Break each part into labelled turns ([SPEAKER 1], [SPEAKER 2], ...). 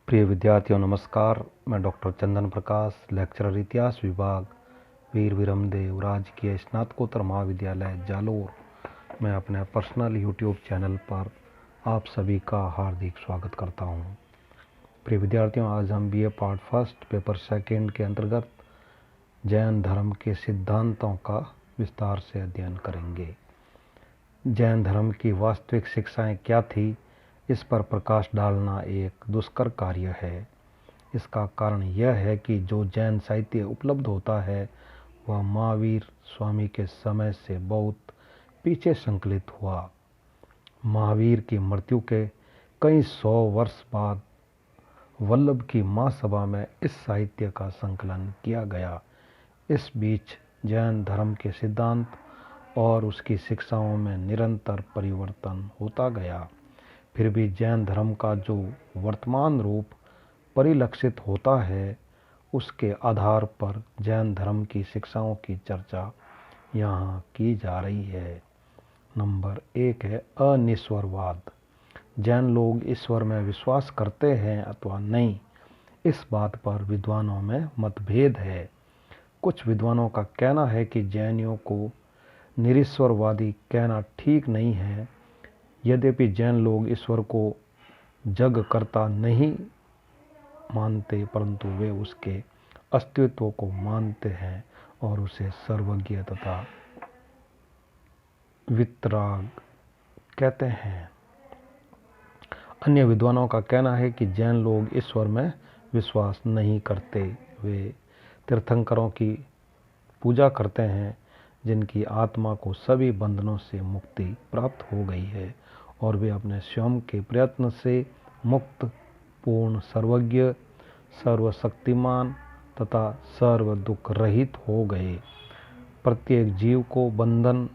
[SPEAKER 1] प्रिय विद्यार्थियों नमस्कार। मैं डॉक्टर चंदन प्रकाश, लेक्चरर इतिहास विभाग, वीर विरमदेव राजकीय स्नातकोत्तर महाविद्यालय जालोर मैं अपने पर्सनल यूट्यूब चैनल पर आप सभी का हार्दिक स्वागत करता हूं। प्रिय विद्यार्थियों, आज हम BA part first paper second के अंतर्गत जैन धर्म के सिद्धांतों का विस्तार से अध्ययन करेंगे। जैन धर्म की वास्तविक शिक्षाएं क्या थी, इस पर प्रकाश डालना एक दुष्कर कार्य है। इसका कारण यह है कि जो जैन साहित्य उपलब्ध होता है वह महावीर स्वामी के समय से बहुत पीछे संकलित हुआ। महावीर की मृत्यु के कई 100 वर्ष बाद वल्लभ की महासभा में इस साहित्य का संकलन किया गया। इस बीच जैन धर्म के सिद्धांत और उसकी शिक्षाओं में निरंतर परिवर्तन होता गया। फिर भी जैन धर्म का जो वर्तमान रूप परिलक्षित होता है, उसके आधार पर जैन धर्म की शिक्षाओं की चर्चा यहाँ की जा रही है। नंबर 1 है अनिश्वरवाद। जैन लोग ईश्वर में विश्वास करते हैं अथवा नहीं, इस बात पर विद्वानों में मतभेद है। कुछ विद्वानों का कहना है कि जैनियों को निरीश्वरवादी कहना ठीक नहीं है। यद्यपि जैन लोग ईश्वर को जग करता नहीं मानते, परंतु वे उसके अस्तित्व को मानते हैं और उसे सर्वज्ञ तथा वितराग कहते हैं। अन्य विद्वानों का कहना है कि जैन लोग ईश्वर में विश्वास नहीं करते। वे तीर्थंकरों की पूजा करते हैं जिनकी आत्मा को सभी बंधनों से मुक्ति प्राप्त हो गई है और वे अपने स्वयं के प्रयत्न से मुक्त, पूर्ण, सर्वज्ञ, सर्वशक्तिमान तथा सर्व दुख रहित हो गए। प्रत्येक जीव को बंधन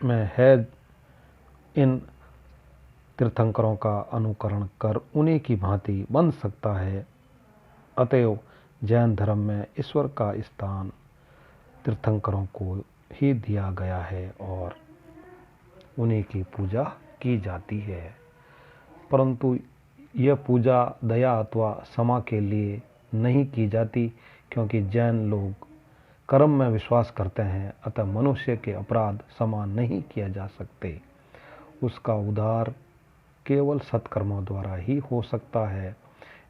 [SPEAKER 1] में है इन तीर्थंकरों का अनुकरण कर उन्हीं की भांति बन सकता है। अतएव जैन धर्म में ईश्वर का स्थान तीर्थंकरों को ही दिया गया है और उन्हीं की पूजा की जाती है। परंतु यह पूजा दया अथवा क्षमा के लिए नहीं की जाती, क्योंकि जैन लोग कर्म में विश्वास करते हैं। अतः मनुष्य के अपराध क्षमा नहीं किया जा सकते। उसका उद्धार केवल सत्कर्मों द्वारा ही हो सकता है।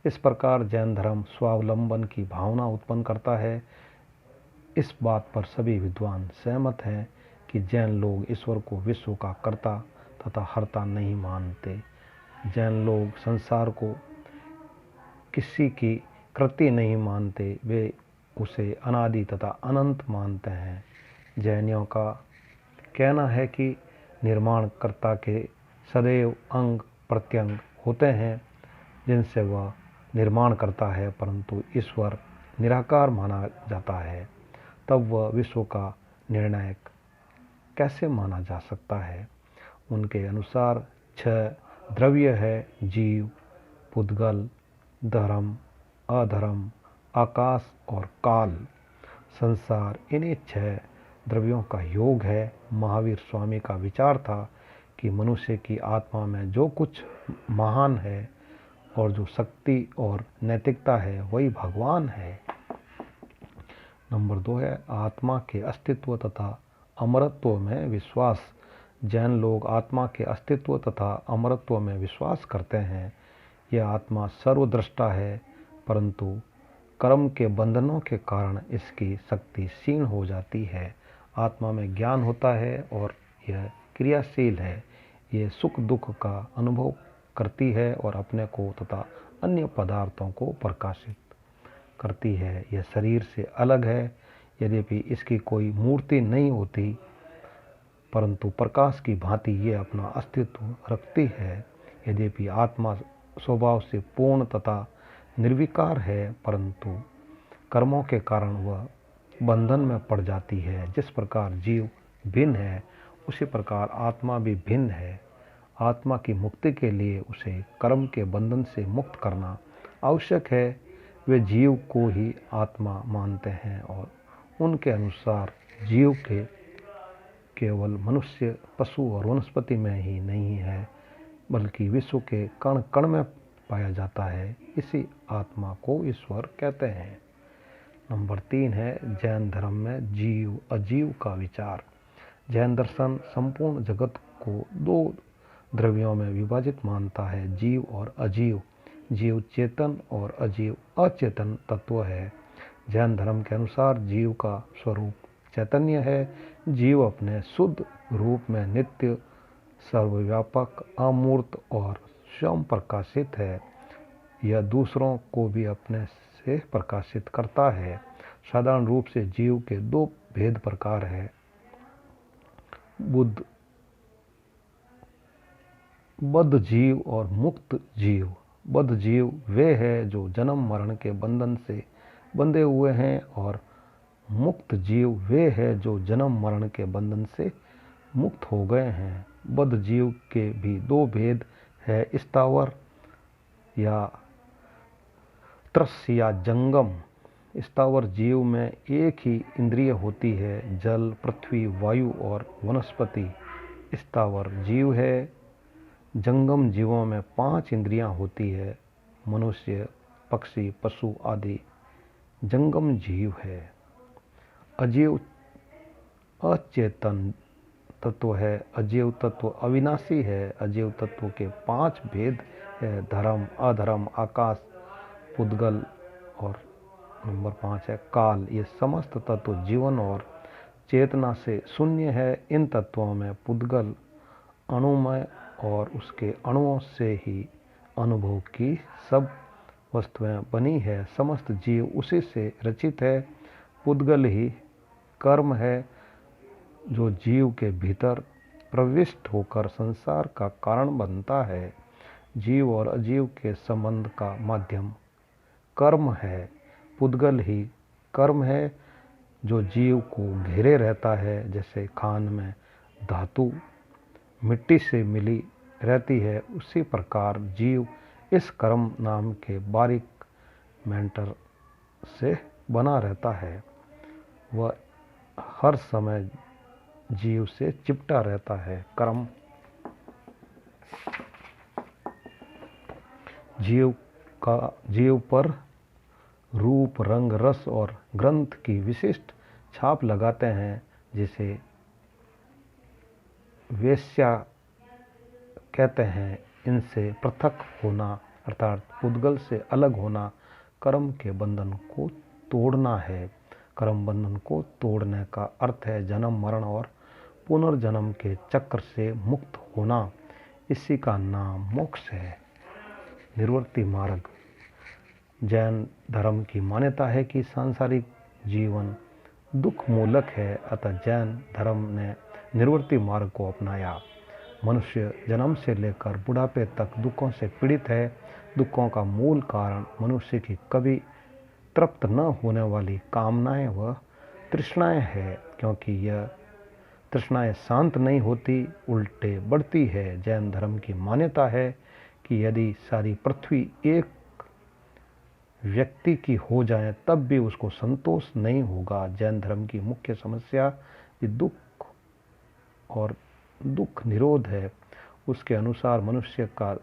[SPEAKER 1] इस प्रकार जैन धर्म स्वावलंबन की भावना उत्पन्न करता है। इस बात पर सभी विद्वान सहमत हैं कि जैन लोग ईश्वर को विश्व का कर्ता तथा हर्ता नहीं मानते। जैन लोग संसार को किसी की कृति नहीं मानते, वे उसे अनादि तथा अनंत मानते हैं। जैनियों का कहना है कि निर्माणकर्ता के सदैव अंग प्रत्यंग होते हैं जिनसे वह निर्माण करता है, परंतु ईश्वर निराकार माना जाता है। तब वह विश्व का निर्णायक कैसे माना जा सकता है? उनके अनुसार 6 द्रव्य है: जीव, पुद्गल, धर्म, अधर्म, आकाश और काल। संसार इन्हीं 6 द्रव्यों का योग है। महावीर स्वामी का विचार था कि मनुष्य की आत्मा में जो कुछ महान है और जो शक्ति और नैतिकता है, वही भगवान है। नंबर 2 है आत्मा के अस्तित्व तथा अमरत्व में विश्वास। जैन लोग आत्मा के अस्तित्व तथा अमरत्व में विश्वास करते हैं। यह आत्मा सर्वद्रष्टा है, परंतु कर्म के बंधनों के कारण इसकी शक्ति क्षीण हो जाती है। आत्मा में ज्ञान होता है और यह क्रियाशील है। यह सुख दुख का अनुभव करती है और अपने को तथा अन्य पदार्थों को प्रकाशित करती है। यह शरीर से अलग है। यद्यपि इसकी कोई मूर्ति नहीं होती, परंतु प्रकाश की भांति यह अपना अस्तित्व रखती है। यद्यपि आत्मा स्वभाव से पूर्ण तथा निर्विकार है, परंतु कर्मों के कारण वह बंधन में पड़ जाती है। जिस प्रकार जीव भिन्न है, उसी प्रकार आत्मा भी भिन्न है। आत्मा की मुक्ति के लिए उसे कर्म के बंधन से मुक्त करना आवश्यक है। वे जीव को ही आत्मा मानते हैं और उनके अनुसार जीव के केवल मनुष्य, पशु और वनस्पति में ही नहीं है, बल्कि विश्व के कण कण में पाया जाता है, इसी आत्मा को ईश्वर कहते हैं। नंबर 3 है जैन धर्म में जीव अजीव का विचार। जैन दर्शन संपूर्ण जगत को 2 द्रव्यों में विभाजित मानता है, जीव और अजीव। जीव चेतन और अजीव अचेतन तत्व है। जैन धर्म के अनुसार जीव का स्वरूप चैतन्य है। जीव अपने शुद्ध रूप में नित्य, सर्वव्यापक, अमूर्त और स्वयं प्रकाशित है। यह दूसरों को भी अपने से प्रकाशित करता है। साधारण रूप से जीव के 2 भेद प्रकार हैं, बद्ध जीव और मुक्त जीव। बद्ध जीव वे हैं जो जन्म मरण के बंधन से बंधे हुए हैं और मुक्त जीव वे हैं जो जन्म मरण के बंधन से मुक्त हो गए हैं। बद्ध जीव के भी 2 भेद है, स्थावर या त्रस्य या जंगम। स्थावर जीव में एक ही इंद्रिय होती है, जल, पृथ्वी, वायु और वनस्पति स्थावर जीव है। जंगम जीवों में 5 इंद्रियां होती है, मनुष्य, पक्षी, पशु आदि जंगम जीव है। अजीव अचेतन तत्व है। अजीव तत्व अविनाशी है। अजीव तत्व के 5 भेद है, धर्म, अधर्म, आकाश, पुद्गल और नंबर 5 है काल। ये समस्त तत्व जीवन और चेतना से शून्य है। इन तत्वों में पुद्गल अणुमय और उसके अणुओं से ही अनुभव की सब वस्तुएं बनी है। समस्त जीव उसी से रचित है। पुद्गल ही कर्म है जो जीव के भीतर प्रविष्ट होकर संसार का कारण बनता है। जीव और अजीव के संबंध का माध्यम कर्म है। पुद्गल ही कर्म है जो जीव को घेरे रहता है। जैसे खान में धातु मिट्टी से मिली रहती है, उसी प्रकार जीव इस कर्म नाम के बारीक मेंटर से बना रहता है। वह हर समय जीव से चिपटा रहता है। कर्म जीव पर रूप, रंग, रस और ग्रंथ की विशिष्ट छाप लगाते हैं, जिसे वेश्या कहते हैं। इनसे पृथक होना अर्थात पुद्गल से अलग होना कर्म के बंधन को तोड़ना है। कर्म बंधन को तोड़ने का अर्थ है जन्म, मरण और पुनर्जन्म के चक्र से मुक्त होना। इसी का नाम मोक्ष है। निवृत्ति मार्ग। जैन धर्म की मान्यता है कि सांसारिक जीवन दुख मूलक है, अतः जैन धर्म ने निवृत्ति मार्ग को अपनाया। मनुष्य जन्म से लेकर बुढ़ापे तक दुखों से पीड़ित है। दुखों का मूल कारण मनुष्य की कभी तृप्त न होने वाली कामनाएं व तृष्णाएं है, क्योंकि यह तृष्णाएं शांत नहीं होती, उल्टे बढ़ती है। जैन धर्म की मान्यता है कि यदि सारी पृथ्वी एक व्यक्ति की हो जाए तब भी उसको संतोष नहीं होगा। जैन धर्म की मुख्य समस्या भी दुख और दुख निरोध है। उसके अनुसार मनुष्य का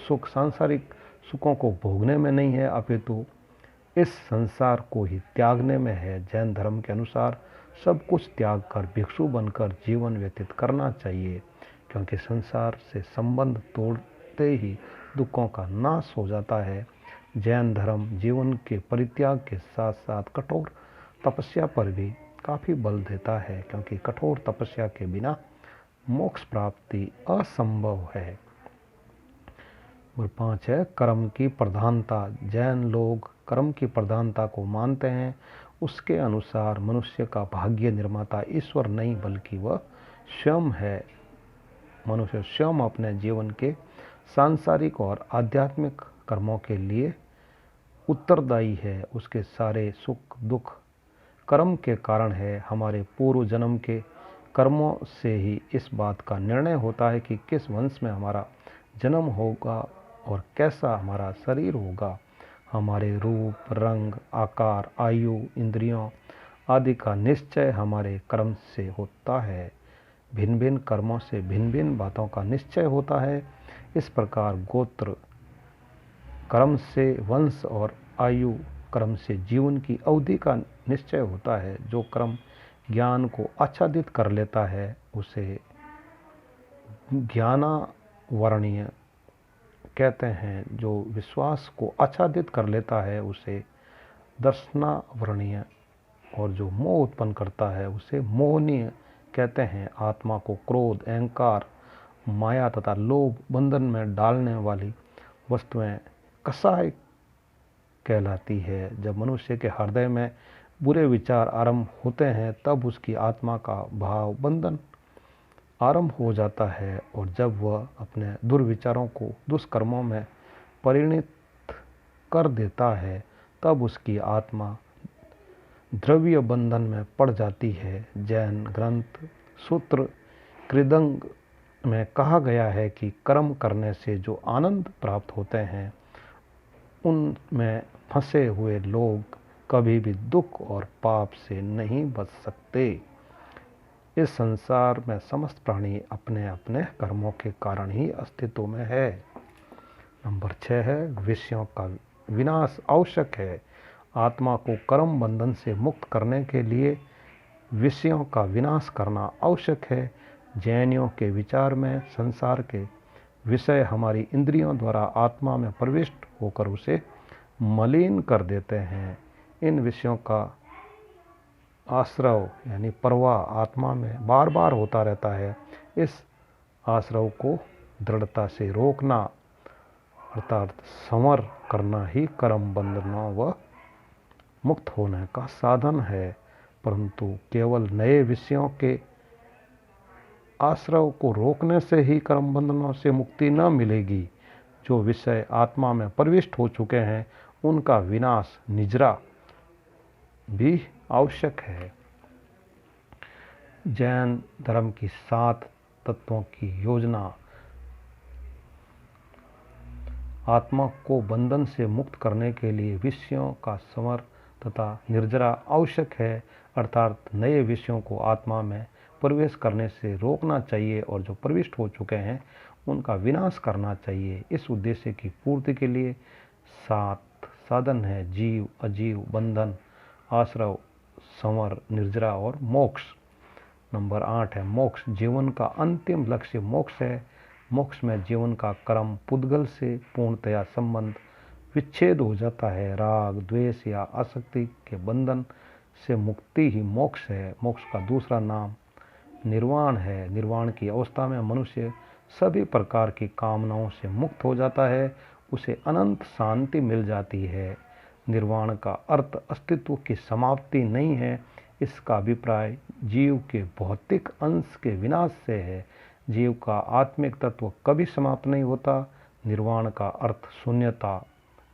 [SPEAKER 1] सुख सांसारिक सुखों को भोगने में नहीं है, अपितु इस संसार को ही त्यागने में है। जैन धर्म के अनुसार सब कुछ त्याग कर भिक्षु बनकर जीवन व्यतीत करना चाहिए, क्योंकि संसार से संबंध तोड़ते ही दुखों का नाश हो जाता है। जैन धर्म जीवन के परित्याग के साथ साथ कठोर तपस्या पर भी काफ़ी बल देता है, क्योंकि कठोर तपस्या के बिना मोक्ष प्राप्ति असंभव है। और 5 है कर्म की प्रधानता। जैन लोग कर्म की प्रधानता को मानते हैं। उसके अनुसार मनुष्य का भाग्य निर्माता ईश्वर नहीं बल्कि वह स्वयं है। मनुष्य स्वयं अपने जीवन के सांसारिक और आध्यात्मिक कर्मों के लिए उत्तरदायी है। उसके सारे सुख दुख कर्म के कारण है। हमारे पूर्व जन्म के कर्मों से ही इस बात का निर्णय होता है कि किस वंश में हमारा जन्म होगा और कैसा हमारा शरीर होगा। हमारे रूप, रंग, आकार, आयु, इंद्रियों आदि का निश्चय हमारे कर्म से होता है। भिन्न भिन्न कर्मों से भिन्न भिन्न बातों का निश्चय होता है। इस प्रकार गोत्र, कर्म से वंश और आयु, कर्म से जीवन की अवधि का निश्चय होता है। जो कर्म ज्ञान को आच्छादित कर लेता है उसे ज्ञानावरणीय कहते हैं। जो विश्वास को आच्छादित कर लेता है उसे दर्शनावरणीय, और जो मोह उत्पन्न करता है उसे मोहनीय कहते हैं। आत्मा को क्रोध, अहंकार, माया तथा लोभ बंधन में डालने वाली वस्तुएं कसाय कहलाती है। जब मनुष्य के हृदय में बुरे विचार आरंभ होते हैं तब उसकी आत्मा का भाव बंधन आरंभ हो जाता है, और जब वह अपने दुर्विचारों को दुष्कर्मों में परिणित कर देता है तब उसकी आत्मा द्रव्य बंधन में पड़ जाती है। जैन ग्रंथ सूत्र कृदंग में कहा गया है कि कर्म करने से जो आनंद प्राप्त होते हैं उनमें फंसे हुए लोग कभी भी दुख और पाप से नहीं बच सकते। इस संसार में समस्त प्राणी अपने अपने कर्मों के कारण ही अस्तित्व में है। नंबर 6 है विषयों का विनाश आवश्यक है। आत्मा को कर्म बंधन से मुक्त करने के लिए विषयों का विनाश करना आवश्यक है। जैनियों के विचार में संसार के विषय हमारी इंद्रियों द्वारा आत्मा में प्रविष्ट होकर उसे मलिन कर देते हैं। इन विषयों का आश्रव यानी प्रवाह आत्मा में बार बार होता रहता है। इस आश्रव को दृढ़ता से रोकना अर्थात संवर करना ही कर्म बंधनों व मुक्त होने का साधन है। परंतु केवल नए विषयों के आश्रव को रोकने से ही कर्म बंधनों से मुक्ति न मिलेगी। जो विषय आत्मा में प्रविष्ट हो चुके हैं उनका विनाश निजरा भी आवश्यक है। जैन धर्म की 7 तत्वों की योजना आत्मा को बंधन से मुक्त करने के लिए विषयों का संवर तथा निर्जरा आवश्यक है, अर्थात नए विषयों को आत्मा में प्रवेश करने से रोकना चाहिए और जो प्रविष्ट हो चुके हैं उनका विनाश करना चाहिए। इस उद्देश्य की पूर्ति के लिए 7 साधन है: जीव, अजीव, बंधन, आश्रव, संवर, निर्जरा और मोक्ष। नंबर 8 है मोक्ष। जीवन का अंतिम लक्ष्य मोक्ष है। मोक्ष में जीवन का कर्म पुद्गल से पूर्णतया संबंध विच्छेद हो जाता है। राग, द्वेष या आसक्ति के बंधन से मुक्ति ही मोक्ष है। मोक्ष का दूसरा नाम निर्वाण है। निर्वाण की अवस्था में मनुष्य सभी प्रकार की कामनाओं से मुक्त हो जाता है, उसे अनंत शांति मिल जाती है। निर्वाण का अर्थ अस्तित्व की समाप्ति नहीं है। इसका अभिप्राय जीव के भौतिक अंश के विनाश से है। जीव का आत्मिक तत्व कभी समाप्त नहीं होता। निर्वाण का अर्थ शून्यता,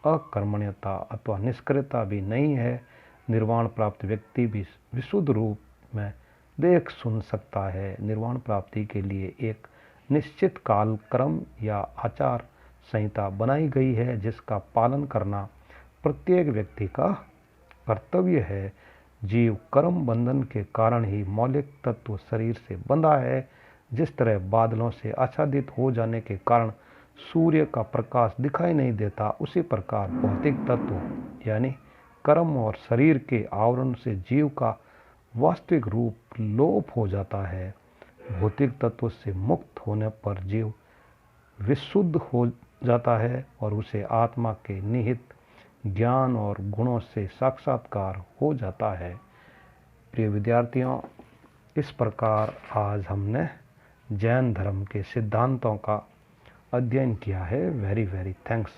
[SPEAKER 1] अकर्मण्यता अथवा निष्क्रियता भी नहीं है। निर्वाण प्राप्त व्यक्ति भी विशुद्ध रूप में देख सुन सकता है। निर्वाण प्राप्ति के लिए एक निश्चित कालक्रम या आचार संहिता बनाई गई है जिसका पालन करना प्रत्येक व्यक्ति का कर्तव्य है। जीव कर्म बंधन के कारण ही मौलिक तत्व शरीर से बंधा है। जिस तरह बादलों से आच्छादित हो जाने के कारण सूर्य का प्रकाश दिखाई नहीं देता, उसी प्रकार भौतिक तत्व यानी कर्म और शरीर के आवरण से जीव का वास्तविक रूप लोप हो जाता है। भौतिक तत्व से मुक्त होने पर जीव विशुद्ध हो जाता है और उसे आत्मा के निहित ज्ञान और गुणों से साक्षात्कार हो जाता है। प्रिय विद्यार्थियों, इस प्रकार आज हमने जैन धर्म के सिद्धांतों का अध्ययन किया है। Very thanks.